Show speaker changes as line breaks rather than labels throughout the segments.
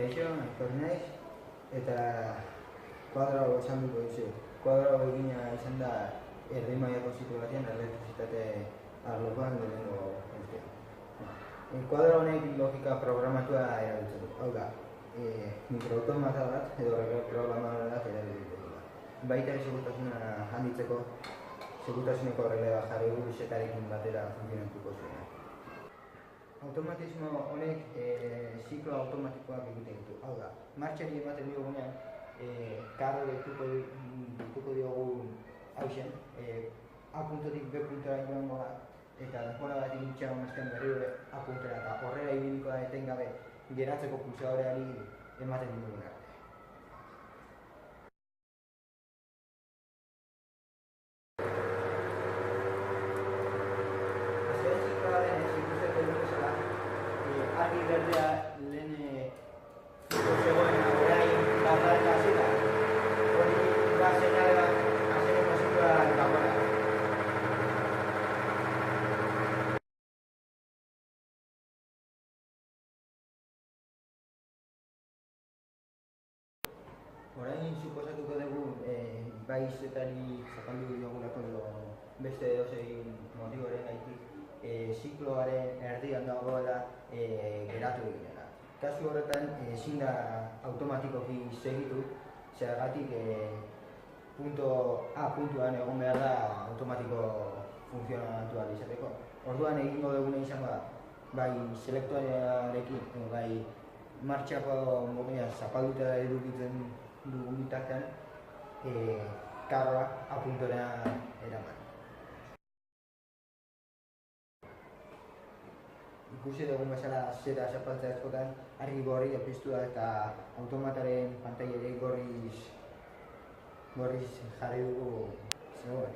Kaixo, etorri naiz, eta kuadrao esan duko dizu. Kuadrao egina izan da erdi mailako ziklo batean elektrizitate arlokoan lehenengo urtean. Kuadrao honek logika programatua erabiltzen du. Hau da, mikroautomata bat edo programadore bat erabiltzen du. Baita ere segurtasuna handitzeko, segurtasuneko regla jarri du bisetarekin batera funtzionatuko zuena. Automatismo honek ziklo automatikoak egiten ditu. Hau da, martxari ematen diogunean, karro dituko diogu hausen, A puntotik B puntora joango da, eta denbora bat egitxean mazten berriro A puntera eta horrela ibiliko da etengabe geratzeko pulsadoreari ematen diogun arte. Azken zikloaren ikusten dugu bezala, argi berdea lehen zegoen orain barrarka zita, hori da seinale bat azkeneko zikloaren dagoela. Orain suposatuko dugu bai zetari zapaldu diogulako edo beste edozein motiboren gaitik zikloaren erdian dagoela geratu eginera. Kasu horretan ezin da automatikoki segitu, zergatik A puntuan egon behar da automatiko funtzionatu ahal izateko. Orduan egingo duguna izango da, bai selektorearekin, bai martxako mogia zapalduta edukitzen dugun bitartean, karroa A puntora eraman. Ikusi dugun bezala zeta zapaltzea askotan argi gorri piztu da eta automataren pantailari gorriz jarri dugu zegoen.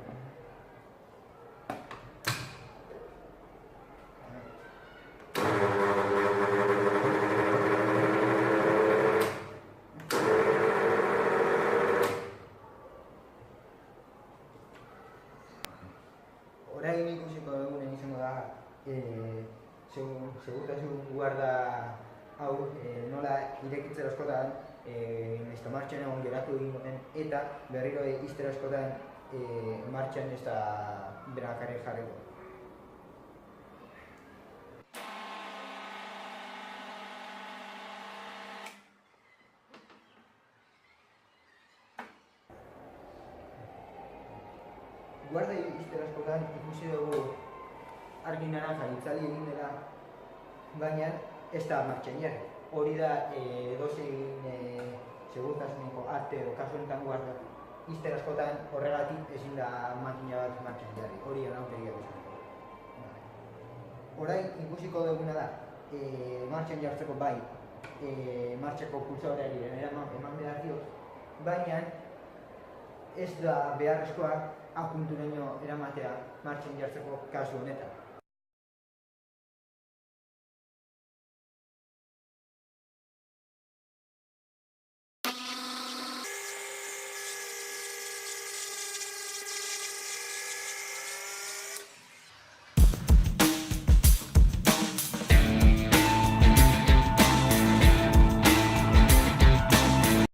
Orain ikusiko dugunen izango da segurtasun guarda hau nola irekitzera askotan nahiz martxan egon geratu egin den eta berriro ixtera askotan martxan ez da berakarri jarriko. Guarda ixtera askotan ikusi dugu argi naranja itzali egin dela, baina ez da martxan jarri. Hori da edozein segurtasuneko arte edo kasu honetan guarda ixtera askotan horregatik ezin da makina bat martxan jarri. Hori errautegia bezala. Orain ikusiko duguna da martxan jartzeko bai martxako pulsadoreari eman behar dio, baina ez da beharrezkoa A punturaino eramatea martxan jartzeko kasu honetan.